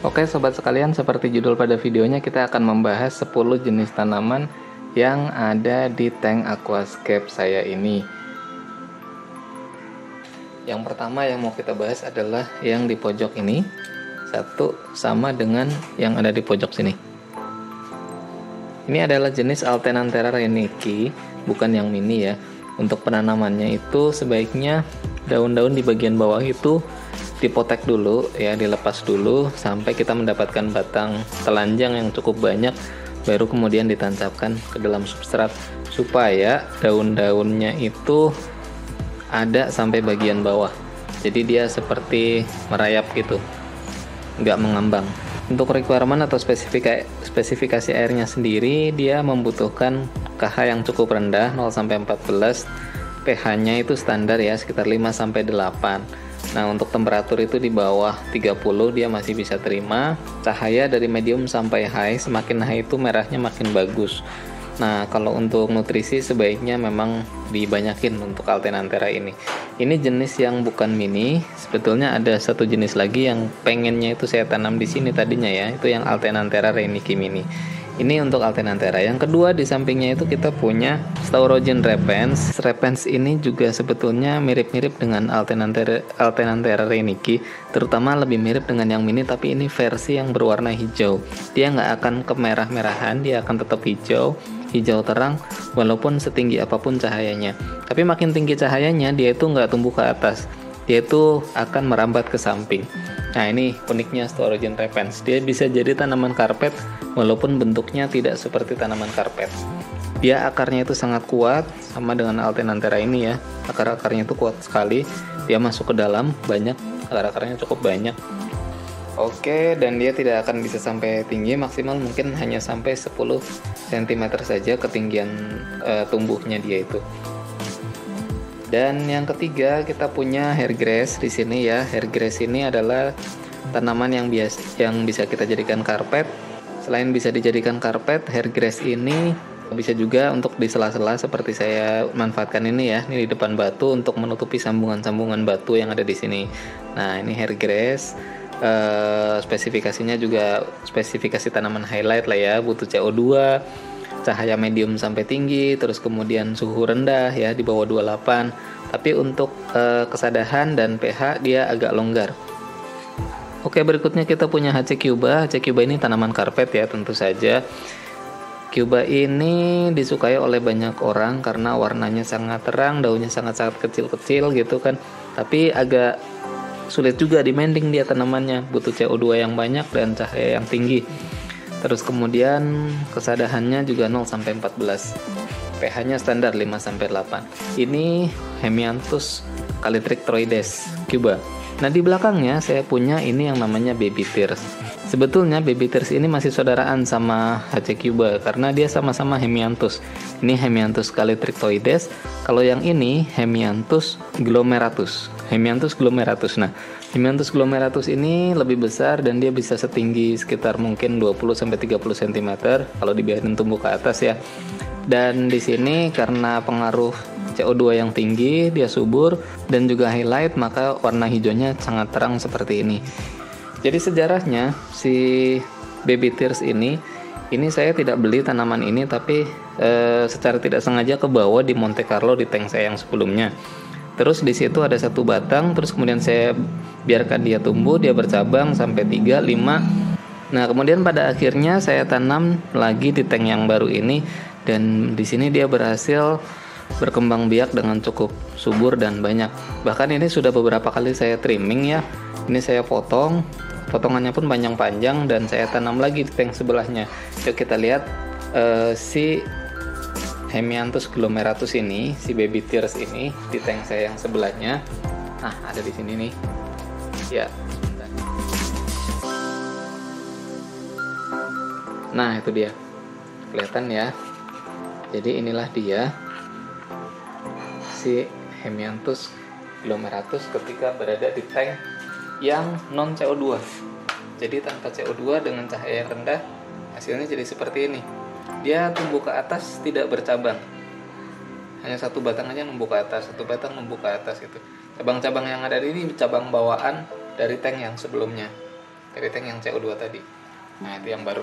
Oke sobat sekalian, seperti judul pada videonya, kita akan membahas 10 jenis tanaman yang ada di tank aquascape saya ini. Yang pertama yang mau kita bahas adalah yang di pojok ini. Satu sama dengan yang ada di pojok sini. Ini adalah jenis Alternanthera reiniki, bukan yang mini ya. Untuk penanamannya itu sebaiknya daun-daun di bagian bawah itu dipotek dulu ya, dilepas dulu sampai kita mendapatkan batang telanjang yang cukup banyak, baru kemudian ditancapkan ke dalam substrat supaya daun-daunnya itu ada sampai bagian bawah, jadi dia seperti merayap gitu, nggak mengambang. Untuk requirement atau spesifikasi airnya sendiri, dia membutuhkan KH yang cukup rendah 0-14, pH-nya itu standar ya, sekitar 5-8. Nah, untuk temperatur itu di bawah 30 dia masih bisa terima. Cahaya dari medium sampai high, semakin high itu merahnya makin bagus. Nah, kalau untuk nutrisi sebaiknya memang dibanyakin untuk Alternanthera ini. Ini jenis yang bukan mini. Sebetulnya ada satu jenis lagi yang pengennya itu saya tanam di sini tadinya ya, itu yang Alternanthera reiniki mini. Ini untuk Alternanthera. Yang kedua di sampingnya itu kita punya Staurogen repens. Repens ini juga sebetulnya mirip-mirip dengan Alternanthera reiniki, terutama lebih mirip dengan yang mini, tapi ini versi yang berwarna hijau. Dia nggak akan kemerah-merahan, dia akan tetap hijau terang walaupun setinggi apapun cahayanya. Tapi makin tinggi cahayanya dia itu nggak tumbuh ke atas, dia itu akan merambat ke samping. Nah, ini uniknya Staurogen repens. Dia bisa jadi tanaman karpet walaupun bentuknya tidak seperti tanaman karpet. Dia akarnya itu sangat kuat, sama dengan Alternanthera ini ya. Akar-akarnya itu kuat sekali. Dia masuk ke dalam banyak, akar-akarnya cukup banyak. Oke, dan dia tidak akan bisa sampai tinggi, maksimal mungkin hanya sampai 10 cm saja ketinggian tumbuhnya dia itu. Dan yang ketiga kita punya hairgrass di sini ya. Hairgrass ini adalah tanaman yang bisa kita jadikan karpet. Selain bisa dijadikan karpet, hairgrass ini bisa juga untuk di sela-sela seperti saya manfaatkan ini ya. Ini di depan batu untuk menutupi sambungan-sambungan batu yang ada di sini. Nah, ini hairgrass. Spesifikasinya juga spesifikasi tanaman highlight lah ya, butuh CO2, cahaya medium sampai tinggi, terus kemudian suhu rendah ya di bawah 28. Tapi untuk kesadahan dan pH dia agak longgar. Oke, berikutnya kita punya HC Cuba. HC Cuba ini tanaman karpet ya, tentu saja. Cuba ini disukai oleh banyak orang karena warnanya sangat terang, daunnya sangat-sangat kecil-kecil gitu kan. Tapi agak sulit juga demanding dia tanamannya, butuh CO2 yang banyak dan cahaya yang tinggi. Terus kemudian kesadahannya juga 0-14. pH-nya standar 5-8. Ini Hemianthus callitrichoides Cuba. Nah, di belakangnya saya punya ini yang namanya baby tears. Sebetulnya baby tears ini masih saudaraan sama HC Cuba karena dia sama-sama Hemianthus. Ini Hemianthus callitrichoides. Kalau yang ini Hemianthus glomeratus. Nah, Hemianthus glomeratus ini lebih besar dan dia bisa setinggi sekitar mungkin 20-30 cm kalau dibiarin tumbuh ke atas ya. Dan di sini karena pengaruh CO2 yang tinggi, dia subur dan juga highlight, maka warna hijaunya sangat terang seperti ini. Jadi sejarahnya si baby tears ini saya tidak beli tanaman ini, tapi secara tidak sengaja kebawa di Monte Carlo di tank saya yang sebelumnya. Terus di situ ada satu batang, terus kemudian saya biarkan dia tumbuh, dia bercabang sampai 3, 5. Nah, kemudian pada akhirnya saya tanam lagi di tank yang baru ini, dan di sini dia berhasil berkembang biak dengan cukup subur dan banyak. Bahkan ini sudah beberapa kali saya trimming ya. Ini saya potong, potongannya pun panjang-panjang dan saya tanam lagi di tank sebelahnya. Yuk kita lihat si Hemianthus glomeratus ini, si baby tears ini di tank saya yang sebelahnya. Nah, ada di sini nih. Ya, sebentar. Nah, itu dia. Kelihatan ya. Jadi inilah dia si Hemianthus glomeratus ketika berada di tank yang non CO2. Jadi tanpa CO2 dengan cahaya yang rendah, hasilnya jadi seperti ini. Dia tumbuh ke atas, tidak bercabang. Hanya satu batang aja numbuh ke atas, satu batang numbuh ke atas gitu. Cabang-cabang yang ada di ini cabang bawaan dari tank yang sebelumnya. dari tank yang CO2 tadi. Nah, itu yang baru.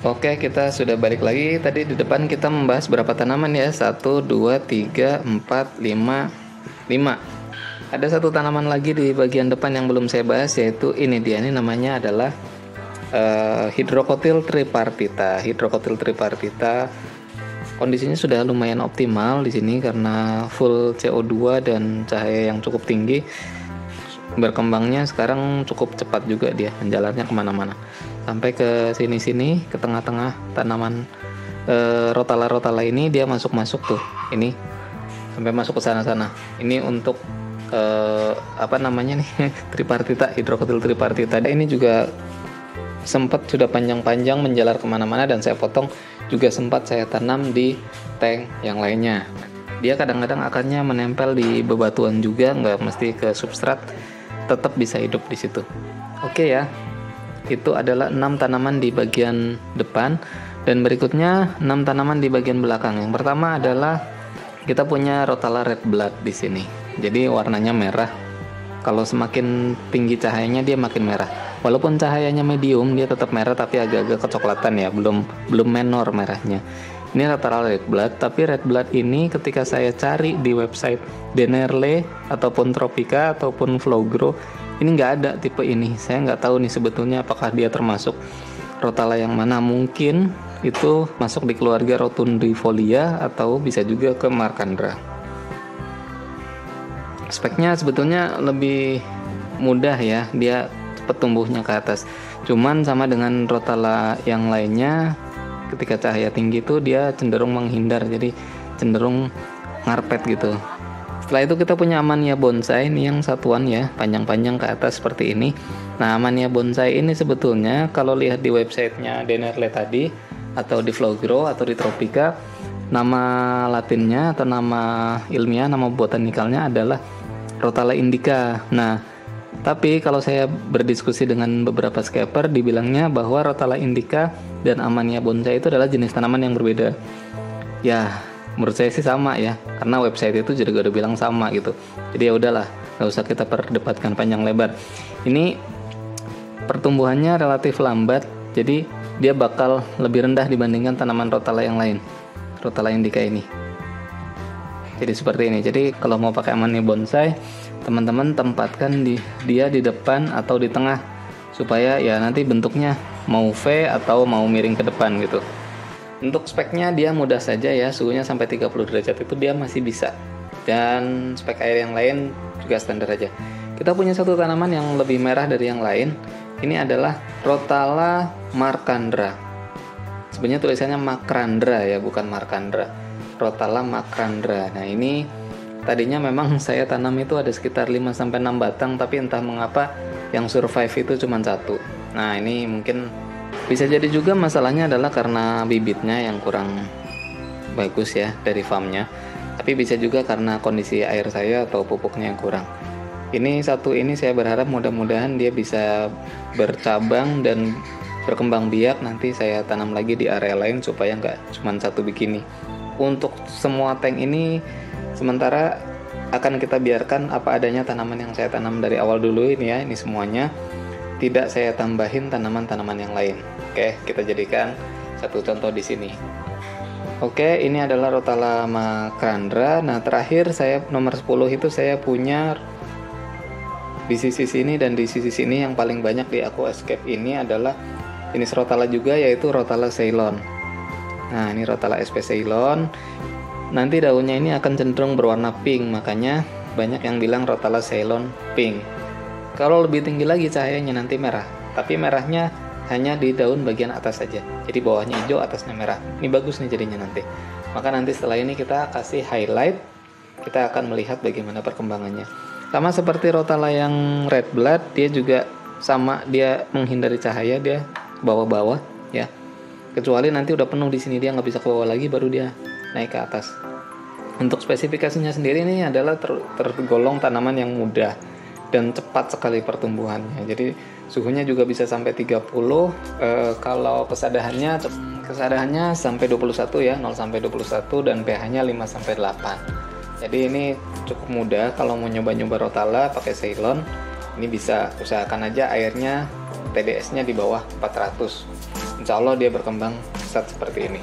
Oke, kita sudah balik lagi. Tadi di depan kita membahas berapa tanaman ya? 1, 2, 3, 4, 5, 5. Ada satu tanaman lagi di bagian depan yang belum saya bahas, yaitu ini dia. Ini namanya adalah Hydrocotyl tripartita. Hydrocotyl tripartita kondisinya sudah lumayan optimal di sini karena full CO2 dan cahaya yang cukup tinggi. Berkembangnya sekarang cukup cepat juga, dia menjalarnya kemana-mana sampai ke sini-sini, ke tengah-tengah tanaman rotala ini dia masuk tuh, ini sampai masuk ke sana-sana. Ini untuk apa namanya nih tripartita, Hydrocotyl tripartita. Ini juga sempat sudah panjang-panjang menjalar kemana-mana dan saya potong, juga sempat saya tanam di tank yang lainnya. Dia kadang-kadang akarnya menempel di bebatuan juga, nggak mesti ke substrat, tetap bisa hidup di situ. Oke ya, itu adalah 6 tanaman di bagian depan, dan berikutnya 6 tanaman di bagian belakang. Yang pertama adalah kita punya Rotala red blood di sini. Jadi warnanya merah. Kalau semakin tinggi cahayanya dia makin merah. Walaupun cahayanya medium dia tetap merah, tapi agak-agak kecoklatan ya, belum menor merahnya. Ini Rotala red blood, tapi red blood ini ketika saya cari di website Denerle ataupun Tropica ataupun Flowgrow, ini nggak ada tipe ini. Saya nggak tahu nih sebetulnya apakah dia termasuk Rotala yang mana. Mungkin itu masuk di keluarga Rotundifolia atau bisa juga ke Markandra. Speknya sebetulnya lebih mudah ya, dia cepat tumbuhnya ke atas. Cuman sama dengan Rotala yang lainnya, ketika cahaya tinggi itu dia cenderung menghindar, jadi cenderung ngarpet gitu. Setelah itu kita punya Amania bonsai, ini yang satuan ya, panjang-panjang ke atas seperti ini. Nah, Amania bonsai ini sebetulnya kalau lihat di websitenya Denerle tadi, atau di Flowgrow atau di Tropica, nama latinnya atau nama ilmiah, nama botanikalnya adalah Rotala indica. Nah, tapi kalau saya berdiskusi dengan beberapa scaper, dibilangnya bahwa Rotala indica dan Amania bonsai itu adalah jenis tanaman yang berbeda. Ya, menurut saya sih sama ya, karena website itu juga udah bilang sama gitu. Jadi ya udahlah, nggak usah kita perdebatkan panjang lebar. Ini pertumbuhannya relatif lambat, jadi dia bakal lebih rendah dibandingkan tanaman Rotala yang lain, Rotala indica ini. Jadi seperti ini. Jadi kalau mau pakai Amania bonsai, teman-teman tempatkan dia di depan atau di tengah, supaya ya nanti bentuknya mau V atau mau miring ke depan gitu. Untuk speknya dia mudah saja ya, suhunya sampai 30 derajat itu dia masih bisa. Dan spek air yang lain juga standar aja. Kita punya satu tanaman yang lebih merah dari yang lain. Ini adalah Rotala Markandra. Sebenarnya tulisannya Makrandra ya, bukan Markandra. Rotala Makrandra. Nah, ini tadinya memang saya tanam itu ada sekitar 5-6 batang, tapi entah mengapa yang survive itu cuma 1. Nah, ini mungkin bisa jadi juga masalahnya adalah karena bibitnya yang kurang bagus ya dari farmnya, tapi bisa juga karena kondisi air saya atau pupuknya yang kurang. Ini saya berharap mudah-mudahan dia bisa bercabang dan berkembang biak. Nanti saya tanam lagi di area lain supaya nggak cuma 1 begini. Untuk semua tank ini sementara akan kita biarkan apa adanya tanaman yang saya tanam dari awal dulu ini ya, ini semuanya. Tidak saya tambahin tanaman-tanaman yang lain. Oke, kita jadikan satu contoh di sini. Oke, ini adalah Rotala Makrandra. Nah, terakhir saya nomor 10 itu saya punya di sisi sini dan di sisi sini yang paling banyak di aquascape ini adalah jenis Rotala juga, yaitu Rotala Ceylon. Nah, ini Rotala SP Ceylon. Nanti daunnya ini akan cenderung berwarna pink, makanya banyak yang bilang Rotala Ceylon pink. Kalau lebih tinggi lagi cahayanya nanti merah, tapi merahnya hanya di daun bagian atas saja. Jadi bawahnya hijau, atasnya merah. Ini bagus nih jadinya nanti. Maka nanti setelah ini kita kasih highlight, kita akan melihat bagaimana perkembangannya. Sama seperti Rotala yang red blood, dia juga sama, dia menghindari cahaya, dia bawah-bawah ya. Kecuali nanti udah penuh di sini, dia nggak bisa ke bawah lagi, baru dia naik ke atas. Untuk spesifikasinya sendiri ini adalah tergolong tanaman yang mudah dan cepat sekali pertumbuhannya. Jadi suhunya juga bisa sampai 30. Kalau kesadahannya sampai 21 ya, 0 sampai 21, dan pH-nya 5 sampai 8. Jadi ini cukup mudah. Kalau mau nyoba-nyoba Rotala pakai Ceylon, ini bisa usahakan aja airnya TDS-nya di bawah 400. Insya Allah dia berkembang pesat seperti ini.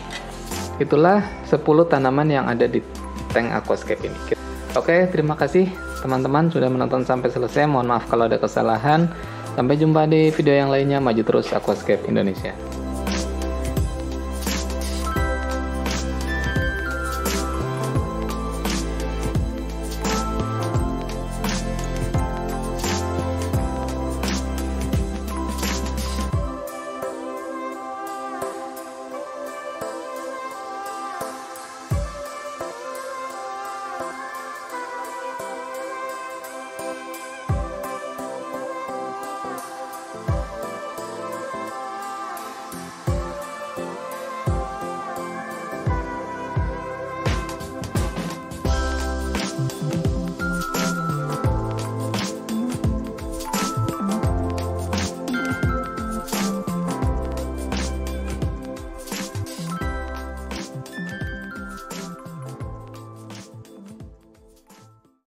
Itulah 10 tanaman yang ada di tank aquascape ini. Oke, terima kasih teman-teman sudah menonton sampai selesai. Mohon maaf kalau ada kesalahan. Sampai jumpa di video yang lainnya. Maju terus Aquascape Indonesia.